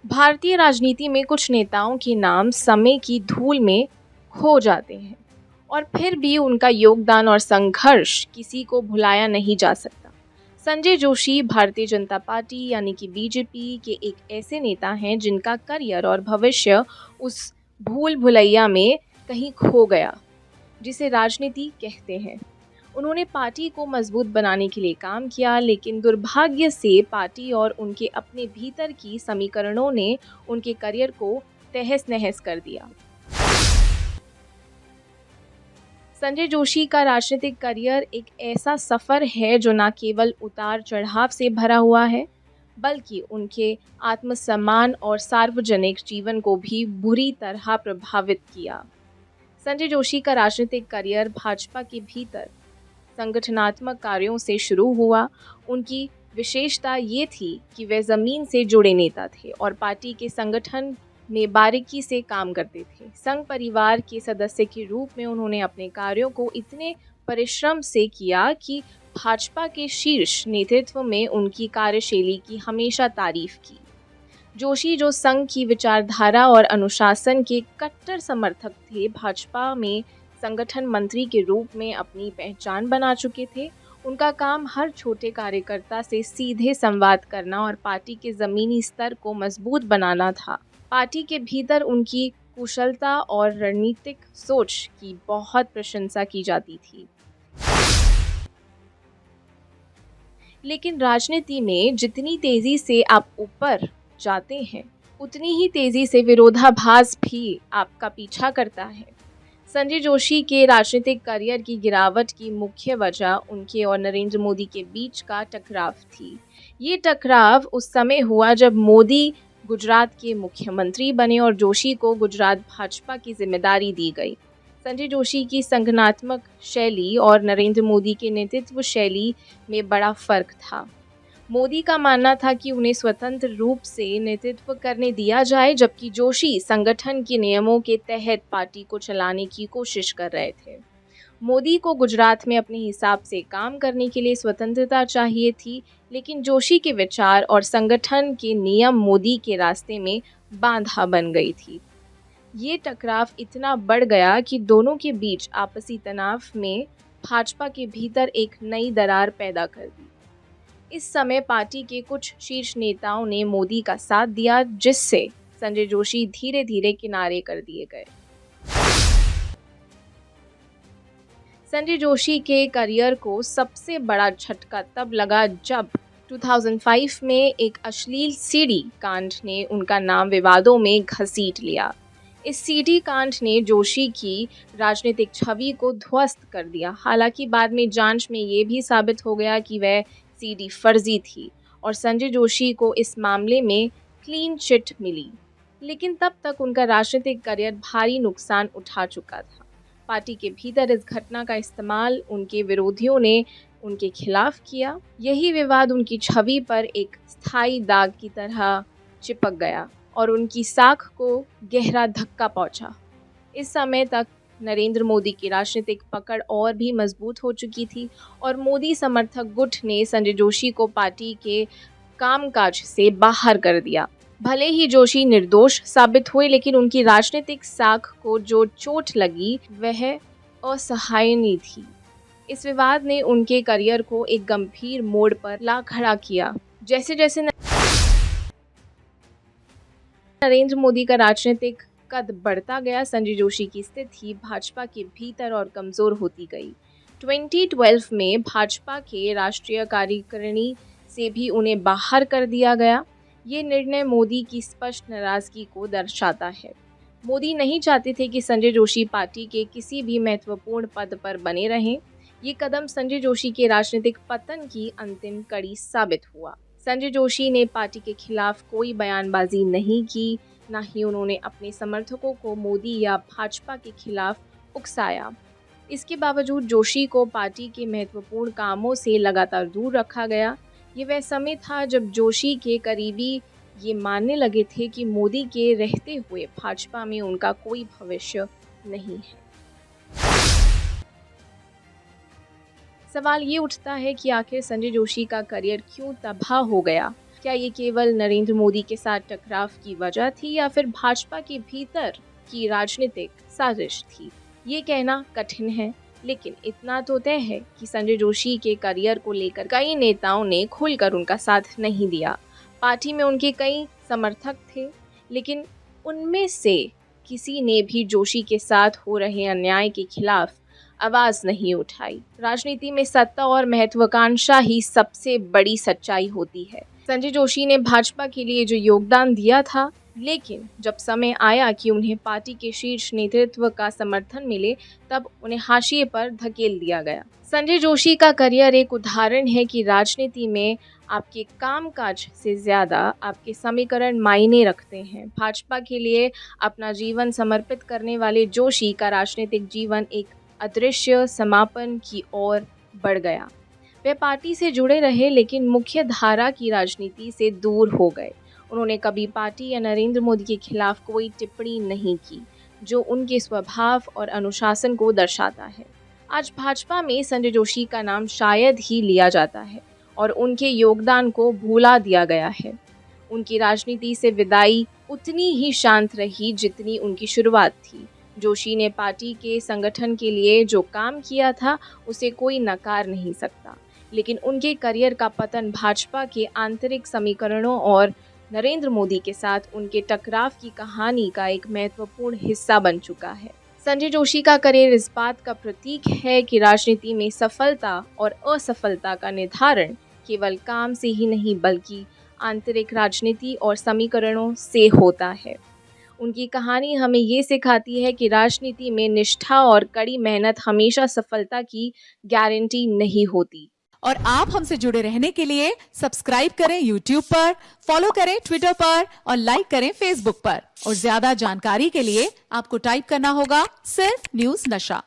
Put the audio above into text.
भारतीय राजनीति में कुछ नेताओं के नाम समय की धूल में खो जाते हैं और फिर भी उनका योगदान और संघर्ष किसी को भुलाया नहीं जा सकता। संजय जोशी भारतीय जनता पार्टी यानी कि बीजेपी के एक ऐसे नेता हैं जिनका करियर और भविष्य उस भूल भुलैया में कहीं खो गया जिसे राजनीति कहते हैं। उन्होंने पार्टी को मजबूत बनाने के लिए काम किया, लेकिन दुर्भाग्य से पार्टी और उनके अपने भीतर की समीकरणों ने उनके करियर को तहस-नहस कर दिया। संजय जोशी का राजनीतिक करियर एक ऐसा सफ़र है जो न केवल उतार-चढ़ाव से भरा हुआ है, बल्कि उनके आत्मसम्मान और सार्वजनिक जीवन को भी बुरी तरह प्रभावित किया। संजय जोशी का राजनीतिक करियर भाजपा के भीतर संगठनात्मक कार्यों से शुरू हुआ। उनकी विशेषता ये थी कि वे ज़मीन से जुड़े नेता थे और पार्टी के संगठन में बारीकी से काम करते थे। संघ परिवार के सदस्य के रूप में उन्होंने अपने कार्यों को इतने परिश्रम से किया कि भाजपा के शीर्ष नेतृत्व में उनकी कार्यशैली की हमेशा तारीफ की। जोशी, जो संघ की विचारधारा और अनुशासन के कट्टर समर्थक थे, भाजपा में संगठन मंत्री के रूप में अपनी पहचान बना चुके थे। उनका काम हर छोटे कार्यकर्ता से सीधे संवाद करना और पार्टी के ज़मीनी स्तर को मजबूत बनाना था। पार्टी के भीतर उनकी कुशलता और रणनीतिक सोच की बहुत प्रशंसा की जाती थी। लेकिन राजनीति में जितनी तेज़ी से आप ऊपर जाते हैं, उतनी ही तेज़ी से विरोधाभास भी आपका पीछा करता है। संजय जोशी के राजनीतिक करियर की गिरावट की मुख्य वजह उनके और नरेंद्र मोदी के बीच का टकराव थी। ये टकराव उस समय हुआ जब मोदी गुजरात के मुख्यमंत्री बने और जोशी को गुजरात भाजपा की जिम्मेदारी दी गई। संजय जोशी की संगठनात्मक शैली और नरेंद्र मोदी के नेतृत्व शैली में बड़ा फर्क था। मोदी का मानना था कि उन्हें स्वतंत्र रूप से नेतृत्व करने दिया जाए, जबकि जोशी संगठन के नियमों के तहत पार्टी को चलाने की कोशिश कर रहे थे। मोदी को गुजरात में अपने हिसाब से काम करने के लिए स्वतंत्रता चाहिए थी, लेकिन जोशी के विचार और संगठन के नियम मोदी के रास्ते में बाधा बन गई थी। ये टकराव इतना बढ़ गया कि दोनों के बीच आपसी तनाव में भाजपा के भीतर एक नई दरार पैदा कर दी। इस समय पार्टी के कुछ शीर्ष नेताओं ने मोदी का साथ दिया, जिससे संजय जोशी धीरे धीरे किनारे कर दिए गए। संजय जोशी के करियर को सबसे बड़ा झटका तब लगा जब 2005 में एक अश्लील सीडी कांड ने उनका नाम विवादों में घसीट लिया। इस सीडी कांड ने जोशी की राजनीतिक छवि को ध्वस्त कर दिया। हालांकि बाद में जांच में ये भी साबित हो गया कि वह सीडी फर्जी थी और संजय जोशी को इस मामले में क्लीन चिट मिली, लेकिन तब तक उनका राजनीतिक करियर भारी नुकसान उठा चुका था। पार्टी के भीतर इस घटना का इस्तेमाल उनके विरोधियों ने उनके खिलाफ किया। यही विवाद उनकी छवि पर एक स्थायी दाग की तरह चिपक गया और उनकी साख को गहरा धक्का पहुंचा। इस समय तक नरेंद्र मोदी की राजनीतिक पकड़ और भी मजबूत हो चुकी थी और मोदी समर्थक गुट ने संजय जोशी को पार्टी के कामकाज से बाहर कर दिया। भले ही जोशी निर्दोष साबित हुए, लेकिन उनकी राजनीतिक साख को जो चोट लगी वह असहायनीय थी। इस विवाद ने उनके करियर को एक गंभीर मोड़ पर ला खड़ा किया। जैसे जैसे नरेंद्र मोदी का राजनीतिक कद बढ़ता गया, संजय जोशी की स्थिति भाजपा के भीतर और कमज़ोर होती गई। 2012 में भाजपा के राष्ट्रीय कार्यकारिणी से भी उन्हें बाहर कर दिया गया। ये निर्णय मोदी की स्पष्ट नाराज़गी को दर्शाता है। मोदी नहीं चाहते थे कि संजय जोशी पार्टी के किसी भी महत्वपूर्ण पद पर बने रहें। ये कदम संजय जोशी के राजनीतिक पतन की अंतिम कड़ी साबित हुआ। संजय जोशी ने पार्टी के खिलाफ कोई बयानबाजी नहीं की, न ही उन्होंने अपने समर्थकों को मोदी या भाजपा के खिलाफ उकसाया। इसके बावजूद जोशी को पार्टी के महत्वपूर्ण कामों से लगातार दूर रखा गया। ये वह समय था जब जोशी के करीबी ये मानने लगे थे कि मोदी के रहते हुए भाजपा में उनका कोई भविष्य नहीं है। सवाल ये उठता है कि आखिर संजय जोशी का करियर क्यों तबाह हो गया। क्या ये केवल नरेंद्र मोदी के साथ टकराव की वजह थी या फिर भाजपा के भीतर की राजनीतिक साजिश थी? ये कहना कठिन है, लेकिन इतना तो तय है कि संजय जोशी के करियर को लेकर कई नेताओं ने खुलकर उनका साथ नहीं दिया। पार्टी में उनके कई समर्थक थे, लेकिन उनमें से किसी ने भी जोशी के साथ हो रहे अन्याय के खिलाफ आवाज नहीं उठाई। राजनीति में सत्ता और महत्वाकांक्षा ही सबसे बड़ी सच्चाई होती है। संजय जोशी ने भाजपा के लिए जो योगदान दिया था, लेकिन जब समय आया कि उन्हें पार्टी के शीर्ष नेतृत्व का समर्थन मिले, तब उन्हें हाशिए पर धकेल दिया गया। संजय जोशी का करियर एक उदाहरण है कि राजनीति में आपके कामकाज से ज्यादा आपके समीकरण मायने रखते हैं। भाजपा के लिए अपना जीवन समर्पित करने वाले जोशी का राजनीतिक जीवन एक अदृश्य समापन की ओर बढ़ गया। वे पार्टी से जुड़े रहे, लेकिन मुख्य धारा की राजनीति से दूर हो गए। उन्होंने कभी पार्टी या नरेंद्र मोदी के खिलाफ कोई टिप्पणी नहीं की, जो उनके स्वभाव और अनुशासन को दर्शाता है। आज भाजपा में संजय जोशी का नाम शायद ही लिया जाता है और उनके योगदान को भूला दिया गया है। उनकी राजनीति से विदाई उतनी ही शांत रही जितनी उनकी शुरुआत थी। जोशी ने पार्टी के संगठन के लिए जो काम किया था, उसे कोई नकार नहीं सकता, लेकिन उनके करियर का पतन भाजपा के आंतरिक समीकरणों और नरेंद्र मोदी के साथ उनके टकराव की कहानी का एक महत्वपूर्ण हिस्सा बन चुका है। संजय जोशी का करियर इस बात का प्रतीक है कि राजनीति में सफलता और असफलता का निर्धारण केवल काम से ही नहीं, बल्कि आंतरिक राजनीति और समीकरणों से होता है। उनकी कहानी हमें ये सिखाती है कि राजनीति में निष्ठा और कड़ी मेहनत हमेशा सफलता की गारंटी नहीं होती। और आप हमसे जुड़े रहने के लिए सब्सक्राइब करें YouTube पर, फॉलो करें Twitter पर और लाइक करें Facebook पर। और ज्यादा जानकारी के लिए आपको टाइप करना होगा सिर्फ न्यूज़ नशा।